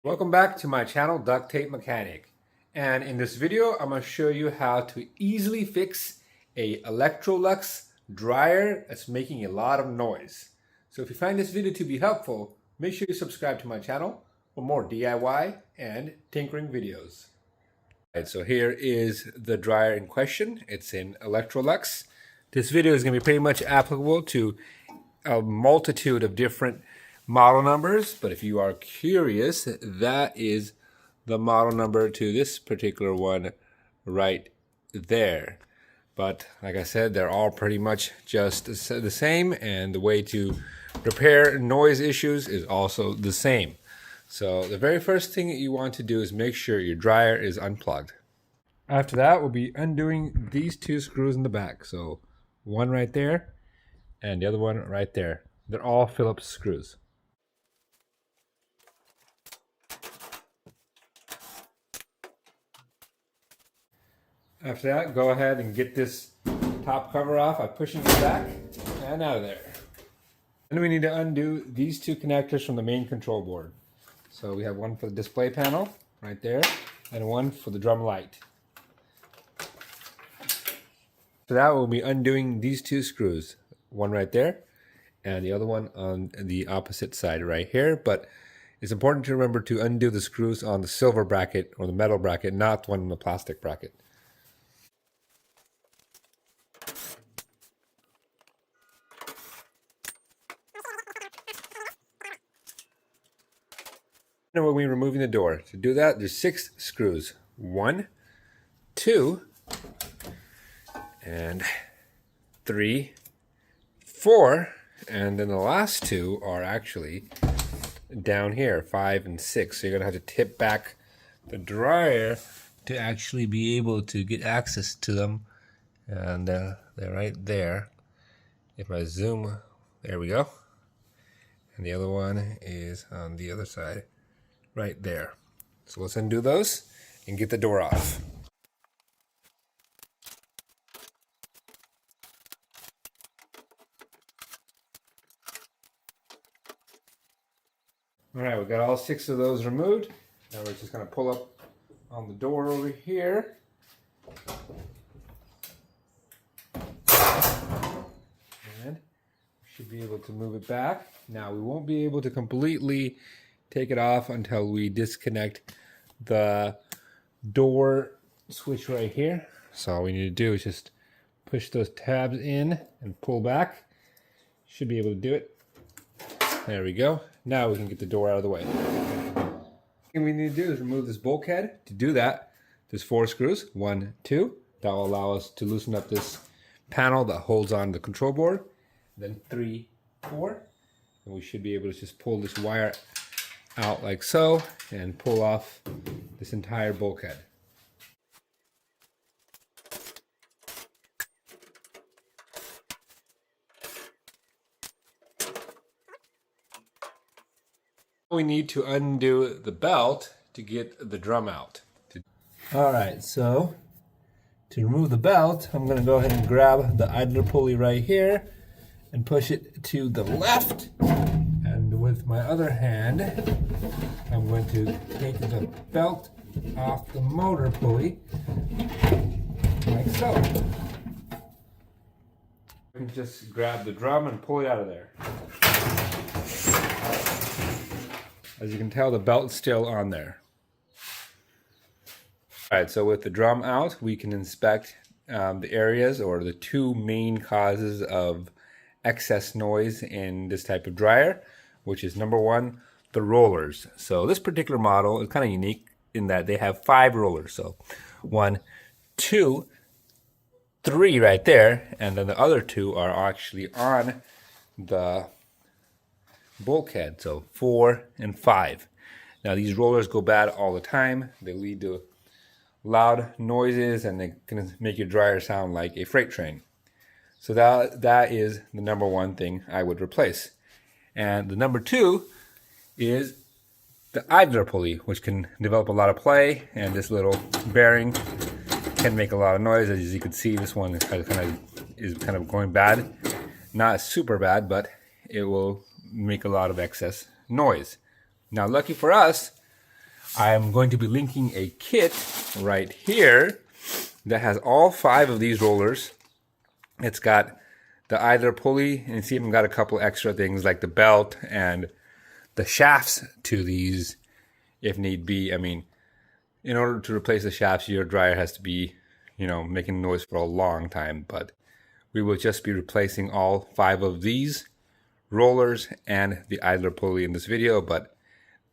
Welcome back to my channel, Duct Tape Mechanic. And in this video, I'm going to show you how to easily fix a Electrolux dryer that's making a lot of noise. So if you find this video to be helpful, make sure you subscribe to my channel for more DIY and tinkering videos. All right, so here is the dryer in question. It's in Electrolux. This video is going to be pretty much applicable to a multitude of different model numbers, but if you are curious, that is the model number to this particular one right there. But like I said, they're all pretty much just the same, and the way to repair noise issues is also the same. So the very first thing that you want to do is make sure your dryer is unplugged. After that, we'll be undoing these two screws in the back. So one right there and the other one right there. They're all Phillips screws. After that, go ahead and get this top cover off by pushing it back and out of there. Then we need to undo these two connectors from the main control board. So we have one for the display panel right there and one for the drum light. So that we'll be undoing these two screws, one right there and the other one on the opposite side right here. But it's important to remember to undo the screws on the silver bracket or the metal bracket, not the one in the plastic bracket. And we'll be removing the door. To do that, there's 6 screws. 1, 2, and 3, 4, and then the last 2 are actually down here, 5 and 6. So you're going to have to tip back the dryer to actually be able to get access to them. And they're right there. If I zoom, there we go. And the other one is on the other side. Right there. So let's undo those and get the door off. All right, we got all 6 of those removed. Now we're just going to pull up on the door over here. And we should be able to move it back. Now we won't be able to completely take it off until we disconnect the door switch right here. So all we need to do is just push those tabs in and pull back. Should be able to do it. There we go. Now we can get the door out of the way. What we need to do is remove this bulkhead. To do that, there's 4 screws. 1, 2. That will allow us to loosen up this panel that holds on the control board. Then 3, 4. And we should be able to just pull this wire out like so and pull off this entire bulkhead. We need to undo the belt to get the drum out. Alright, so to remove the belt, I'm going to go ahead and grab the idler pulley right here and push it to the left. And with my other hand, I'm going to take the belt off the motor pulley, like so. And just grab the drum and pull it out of there. As you can tell, the belt's still on there. Alright, so with the drum out, we can inspect the areas or the 2 main causes of excess noise in this type of dryer, which is number 1, the rollers. So this particular model is kind of unique in that they have 5 rollers. So 1, 2, 3 right there, and then the other 2 are actually on the bulkhead. So 4 and 5. Now these rollers go bad all the time. They lead to loud noises and they can make your dryer sound like a freight train. So that is the number 1 thing I would replace. And the number 2 is the idler pulley, which can develop a lot of play, and this little bearing can make a lot of noise. As you can see, this one is kind of going bad. Not super bad, but it will make a lot of excess noise. Now, lucky for us, I'm going to be linking a kit right here that has all 5 of these rollers. It's got the idler pulley, and you see I've got a couple extra things like the belt and the shafts to these if need be. I mean, in order to replace the shafts, your dryer has to be, making noise for a long time, but we will just be replacing all 5 of these rollers and the idler pulley in this video, but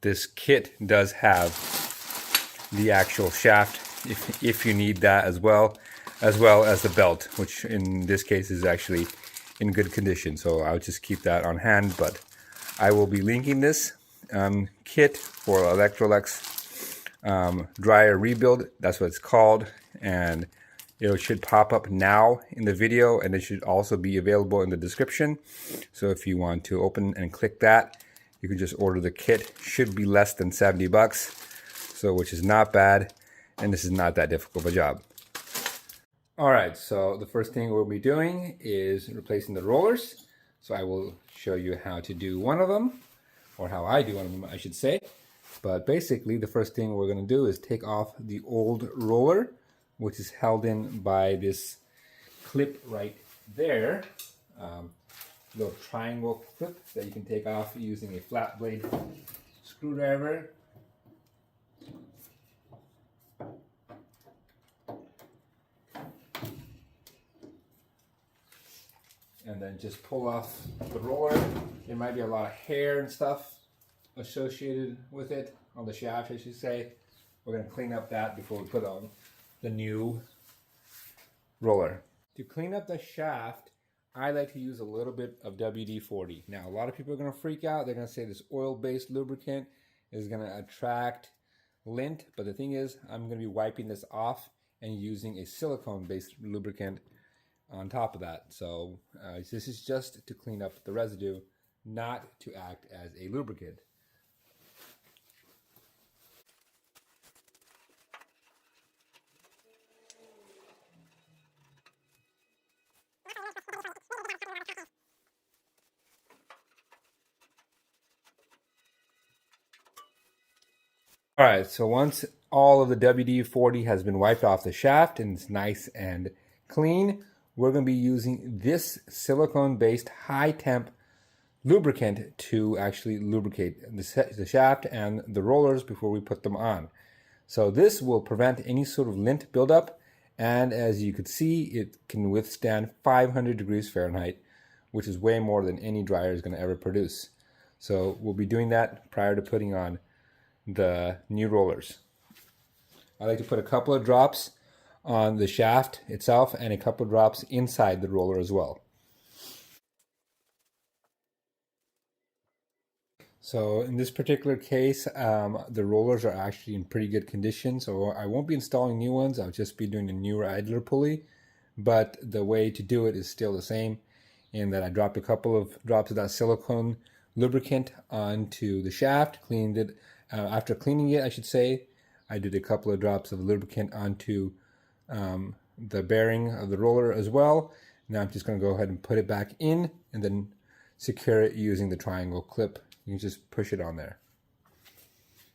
this kit does have the actual shaft if you need that as well as the belt, which in this case is actually in good condition. So I'll just keep that on hand, but I will be linking this kit for Electrolux dryer rebuild. That's what it's called, and it should pop up now in the video, and it should also be available in the description. So if you want to open and click that, you can just order the kit. Should be less than 70 bucks, so which is not bad, and this is not that difficult of a job. All right, so the first thing we'll be doing is replacing the rollers. So I will show you how to do one of them, or how I do one of them, I should say. But basically, the first thing we're going to do is take off the old roller, which is held in by this clip right there. Little triangle clip that you can take off using a flat blade screwdriver. And then just pull off the roller. There might be a lot of hair and stuff associated with it, on the shaft I should say. We're going to clean up that before we put on the new roller. To clean up the shaft, I like to use a little bit of WD-40. Now a lot of people are going to freak out. They're going to say this oil-based lubricant is going to attract lint, but the thing is I'm going to be wiping this off and using a silicone-based lubricant on top of that. So this is just to clean up the residue, not to act as a lubricant. All right, so once all of the WD-40 has been wiped off the shaft and it's nice and clean, we're going to be using this silicone-based high-temp lubricant to actually lubricate the shaft and the rollers before we put them on. So this will prevent any sort of lint buildup, and as you could see, it can withstand 500 degrees Fahrenheit, which is way more than any dryer is going to ever produce. So we'll be doing that prior to putting on the new rollers. I like to put a couple of drops on the shaft itself and a couple of drops inside the roller as well. So in this particular case, the rollers are actually in pretty good condition, so I won't be installing new ones. I'll just be doing a newer idler pulley, but the way to do it is still the same, in that I dropped a couple of drops of that silicone lubricant onto the shaft, cleaned it. After cleaning it, I should say, I did a couple of drops of lubricant onto the bearing of the roller as well. Now I'm just going to go ahead and put it back in and then secure it using the triangle clip. You can just push it on there.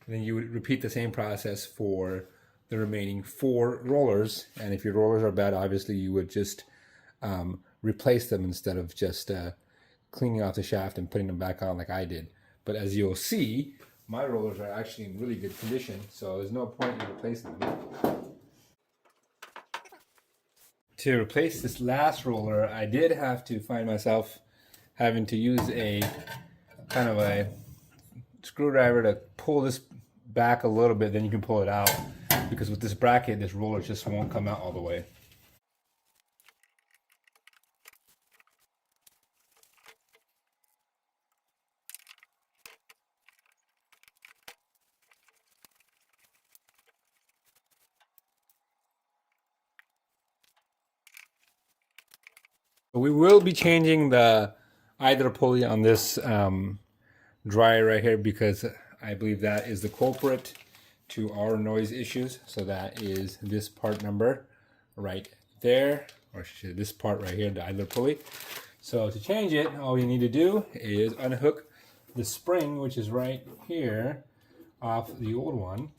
And then you would repeat the same process for the remaining 4 rollers. And if your rollers are bad, obviously you would just replace them instead of just cleaning off the shaft and putting them back on like I did. But as you'll see, my rollers are actually in really good condition, so there's no point in replacing them. To replace this last roller, I did have to find myself having to use a kind of a screwdriver to pull this back a little bit, then you can pull it out, because with this bracket, this roller just won't come out all the way. We will be changing the idler pulley on this dryer right here, because I believe that is the culprit to our noise issues. So that is this part number right there, or this part right here, the idler pulley. So to change it, all you need to do is unhook the spring, which is right here off the old one.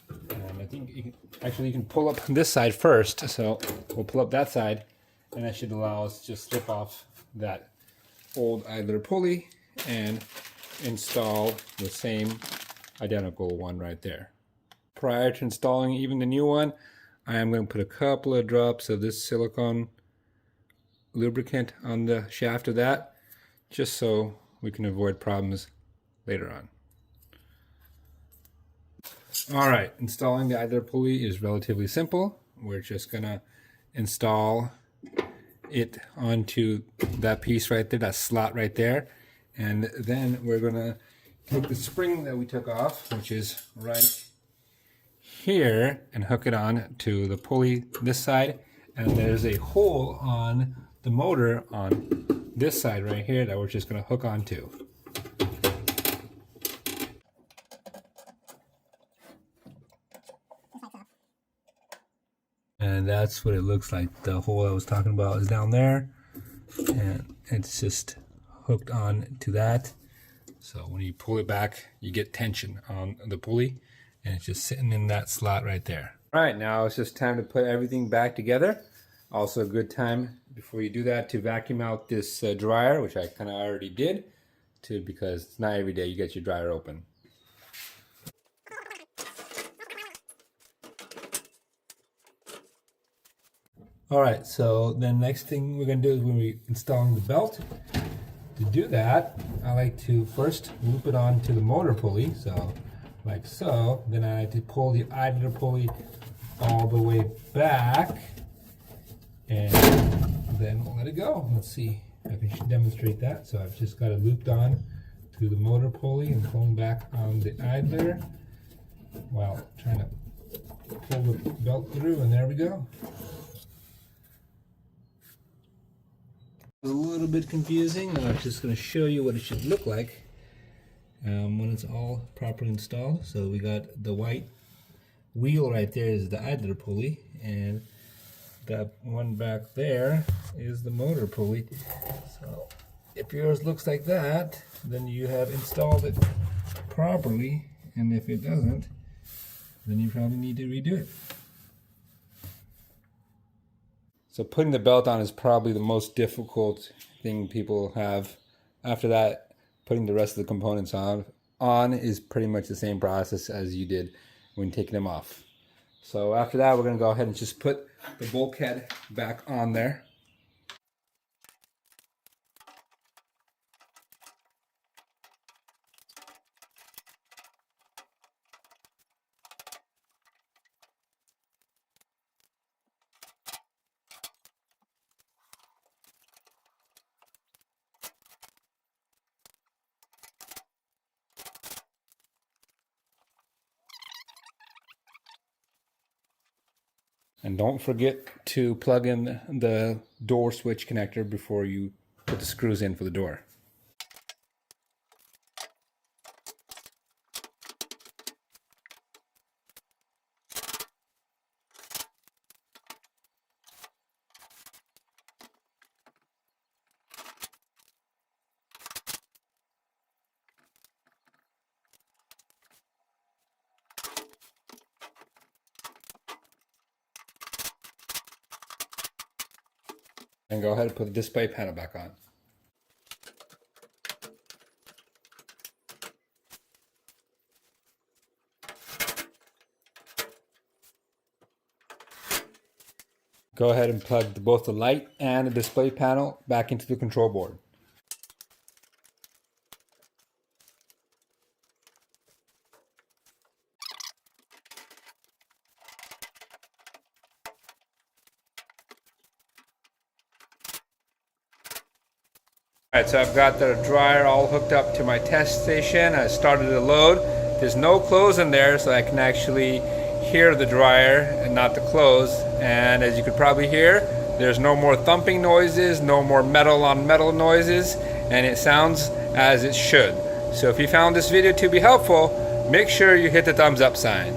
And I think you can pull up this side first. So we'll pull up that side, and that should allow us to just slip off that old idler pulley and install the same identical one right there. Prior to installing even the new one, I am going to put a couple of drops of this silicone lubricant on the shaft of that, just so we can avoid problems later on. Alright, installing the idler pulley is relatively simple. We're just going to install it onto that piece right there, that slot right there. And then we're going to take the spring that we took off, which is right here, and hook it on to the pulley this side. And there's a hole on the motor on this side right here that we're just going to hook onto. And that's what it looks like. The hole I was talking about is down there, and it's just hooked on to that. So when you pull it back, you get tension on the pulley, and it's just sitting in that slot right there. All right, now it's just time to put everything back together. Also a good time before you do that to vacuum out this dryer, which I kind of already did, because it's not every day you get your dryer open. Alright, so then next thing we're going to do is when we're installing the belt. To do that, I like to first loop it onto the motor pulley, so like so. Then I like to pull the idler pulley all the way back, and then we'll let it go. Let's see if I can demonstrate that. So I've just got it looped on to the motor pulley and pulling back on the idler while trying to pull the belt through, and there we go. A little bit confusing, and I'm just going to show you what it should look like when it's all properly installed. So we got the white wheel right there is the idler pulley, and that one back there is the motor pulley. So if yours looks like that, then you have installed it properly, and if it doesn't, then you probably need to redo it. So putting the belt on is probably the most difficult thing people have. After that, putting the rest of the components on is pretty much the same process as you did when taking them off. So after that, we're going to go ahead and just put the bulkhead back on there. And don't forget to plug in the door switch connector before you put the screws in for the door. And go ahead and put the display panel back on. Go ahead and plug both the light and the display panel back into the control board. Alright, so I've got the dryer all hooked up to my test station. I started to load. There's no clothes in there, so I can actually hear the dryer and not the clothes. And as you could probably hear, there's no more thumping noises, no more metal on metal noises, and it sounds as it should. So if you found this video to be helpful, make sure you hit the thumbs up sign.